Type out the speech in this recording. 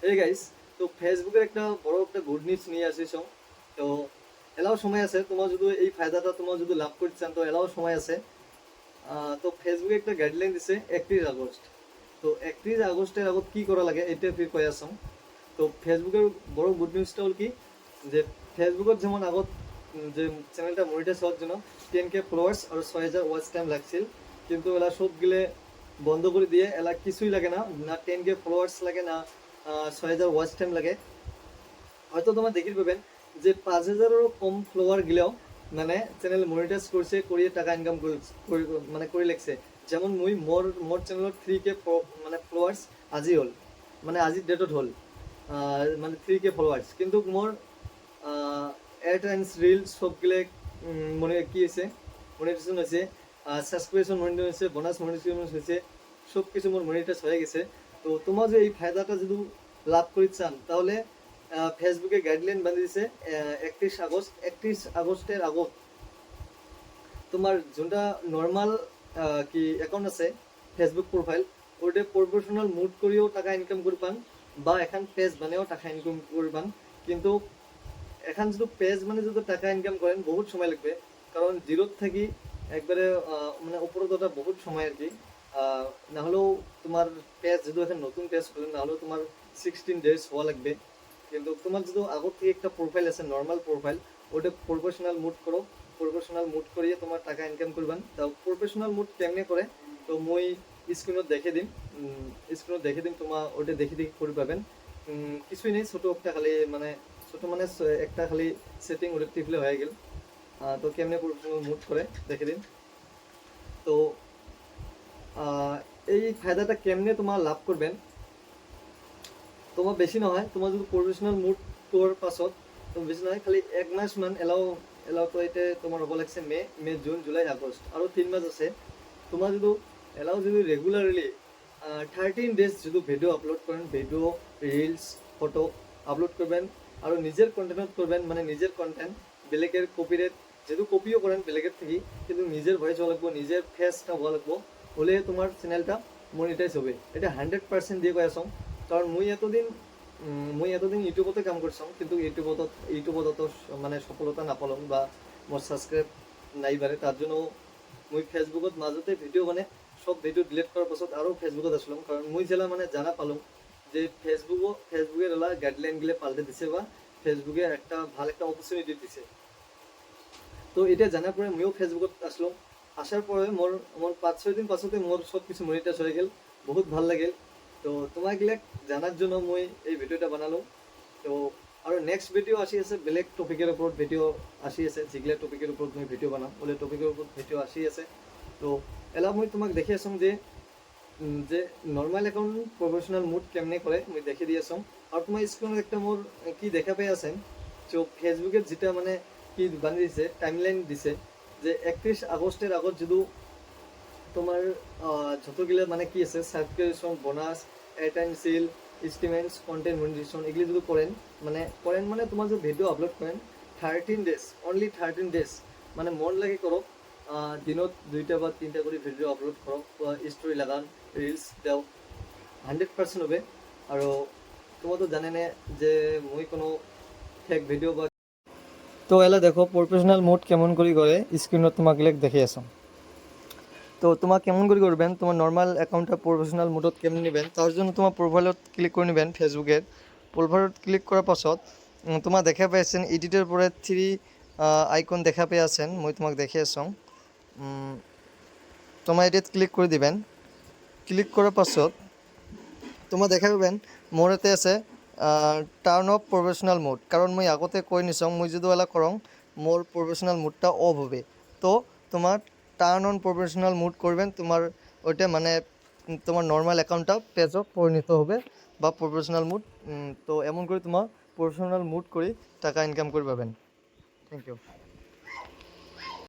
এই গাইস, তো ফেসবুকের একটা বড় একটা গুড নিউজ নিয়ে আসিস। তো এলাও সময় আছে, তোমার যদি এই ফায়দাটা তোমার যদি লাভ করতে চান তো এলাও সময় আছে। তো ফেসবুকে একটা গাইডলাইন দিছে 31 আগস্ট। তো 31 আগস্টের আগত কি করা লাগে এটা ফির কয়ে আসাম। তো ফেসবুকের বড় গুড নিউজটা হল কি, যে ফেসবুকের যেমন আগত যে চ্যানেলটা মনিটাইজ হওয়ার জন্য 10K ফলোয়ার্স আর 6,000 ওয়াচ টাইম লাগছিল, কিন্তু এলা সব গিলে বন্ধ করে দিয়ে এলা কিছুই লাগে না, না 10K ফলোয়ার্স লাগে, না 6,000 ওয়াচ টাইম লাগে। হয়তো তোমার দেখি পাবেন যে 5,000-এরও কম ফলোয়ার গিলেও মানে চ্যানেল মনিটাইজ করছে, করিয়ে টাকা ইনকাম মানে করে লেগছে। যেমন মুই মোর মোর চ্যানেলত 3K মানে ফলোয়ার্স আজি হল, মানে আজির ডেটত হল মানে 3K ফলোয়ার্স, কিন্তু মোর এড এন্ড রিল সবগুলো মনে কি হয়েছে, মনিটাইজেশন হয়েছে, সাবস্ক্রিপশন মনিটাইজ হয়েছে, বোনাস মনিটাইজেশন হয়েছে, সব কিছু মোর মনিটাইজ হয়ে গেছে। তো তোমার যে এই ফায়দাটা যদি লাভ করি চান তাহলে ফেসবুকে গাইডলাইন বানিয়ে দিছে 31 আগস্ট। 31 আগস্টের আগত তোমার যোনটা নর্মাল কি অ্যাকাউন্ট আছে ফেসবুক প্রোফাইল, ওটা প্রফেশনাল মুড করিও টাকা ইনকাম করবান, বা এখন পেজ বানিয়েও টাকা ইনকাম করবান। কিন্তু এখন যদি পেজ মানে যদি টাকা ইনকাম করেন বহুত সময় লাগবে, কারণ জিরোর থাকি একবারে মানে উপরে তোটা বহুত সময় আর কি। না হলেও তোমার পেজ যদি এখন নতুন পেজ খোলেন না হলেও তোমার 16 ডেজ হওয়া লাগবে। কিন্তু তোমার যদি আগর থেকে একটা প্রোফাইল আছে নর্মাল প্রোফাইল, ওটা প্রফেশনাল মুড করো, প্রফেশনাল মুড করিয়ে তোমার টাকা ইনকাম করবেন। তো প্রফেশনাল মুড কেমনে করে তো মই স্ক্রিনত দেখে দিম, তোমার ওটা দেখে দেখে করে পাবেন। কিছুই নেই, ছোট একটা খালি মানে ছোট মানে একটা খালি সেটিং ওটা টিপলে হয়ে গেল। তো কেমনে প্রফেশনাল মুড করে দেখে দিন। তো এই ফায়দাটা কেমনে তোমার লাভ করবেন, তোমার বেশি নহয়, তোমার যদি প্রফেশনাল মুড করার পাছত তোমার বেশি নহয়, খালি 1 মাস মান এলাও এলাও তো এটা তোমার হব লাগছে মে জুন জুলাই আগস্ট, আরও 3 মাস আছে। তোমার যদি এলাও যদি রেগুলারলি 13 ডেজ যদি ভিডিও আপলোড করেন, ভিডিও রিলস ফটো আপলোড করবেন, আর নিজের কন্টেন্ট করবেন, মানে নিজের কন্টেন্ট বেলেগের কপিরেট যেহেতু কপিও করেন বেলেগের থেকে, কিন্তু নিজের ভয়েস হওয়া লাগবো, নিজের ফেসটা হওয়া লাগবো, হলে তোমার চ্যানেলটা মনিটাইজ হবে। এটা 100% দিয়ে কৈ আছোঁ। কারণ মুই এতদিন ইউটিউবতে কাম করছাম, কিন্তু ইউটিউবত তো মানে সফলতা নাপালাম, বা মোর সাবস্ক্রাইব নাই বাড়ে, তার জন্য মুই ফেসবুকত মাজতে ভিডিও মানে সব ভিডিও ডিলিট করার পাছত আরও ফেসবুকত আসলাম, কারণ মুই জেলা মানে জানা পালাম যে ফেসবুকের এলা গাইডলাইন গিলে পাল্টে দিছে, বা ফেসবুকে একটা ভালো একটা অপরচুনিটি দিছে। তো এটা জানার পরে মুইও ফেসবুকত আসলাম। আসার পরে মোর মোর 5-6 দিন পাছতে মোর সব কিছু মনিটাইজ হয়ে গেল, বহুত ভাল লাগিল। তো তোমাক জানার জন্য মই এই ভিডিওটা বানালো। তো আৰু নেক্সট ভিডিও আসি আছে, বেলেগ টপিকের ওপৰত ভিডিও আসি আছে, যিগিলা টপিকের ওপৰত মই ভিডিও বানাম ওলে টপিকের ওপৰত ভিডিও আসি আছে। তো এলা মই তোমাক দেখি আছোঁ যে নর্মাল অ্যাকাউন্ট প্রফেশনাল মুড কেমনে করে মই দেখে দিয়ে আছোঁ। আর তোমার স্ক্রিনে একটা মোর কি দেখা পাই আছেন, তো ফেসবুকের যেটা মানে কি বানিয়ে দিছে টাইমলাইন দিছে, যে 31 আগস্টের আগত যদি তোমার যতগুলো মানে কি আছে সাবস্ক্রিপশন বোনাস অ্যাটেন্সিল স্টিমেন্টস কন্টেন্ট মনিটাইজেশন এগুলি যদি করেন মানে তোমার যে ভিডিও আপলোড করেন 13 ডেজ, অনলি 13 ডেজ, মানে মন লাগে করো, দিনত 2টা বা 3টা করে ভিডিও আপলোড করো, স্টোরি লাগান, রিলস দাও, 100% হবে। আৰু তোমার তো জানে নে যে মই কোনো ফেক ভিডিও বা তো এলা দেখো প্রফেশনাল মোড কেমন করে করে স্ক্রিনত তোমাক দেখে আছো। তো তোমার কেমন করে করবেন, তোমার নর্মাল অ্যাকাউন্টটা প্রফেশনাল মোডত কেমন নেবেন, তার জন্য তোমার প্রোফাইলত ক্লিক করে নেবেন। ফেসবুকের প্রোফাইলত ক্লিক করার পাছত তোমার দেখা পাইছেন এডিটের পরে 3 আইকন দেখা পেয়ে আছেন, মই তোমাক দেখে আছোঁ। তোমার এডিট ক্লিক করে দিবেন। ক্লিক করার পাছত তোমার দেখা পাবেন মোর এতে আছে টার্ন অফ প্রফেশনাল মোড, কারণ মই আগতে কৈ নিছোঁ মই যদি এলা করং মোর প্রফেশনাল মোডটা অফ হবে। তো তোমার টার্ন অন প্রফেশনাল মুড করবেন, তোমার ওইটা মানে তোমার নর্মাল অ্যাকাউন্টটা পেজও পরিণত হবে বা প্রফেশনাল মুড। তো এমন করে তোমার প্রফেশনাল মুড করে টাকা ইনকাম করে পাবেন। Thank you.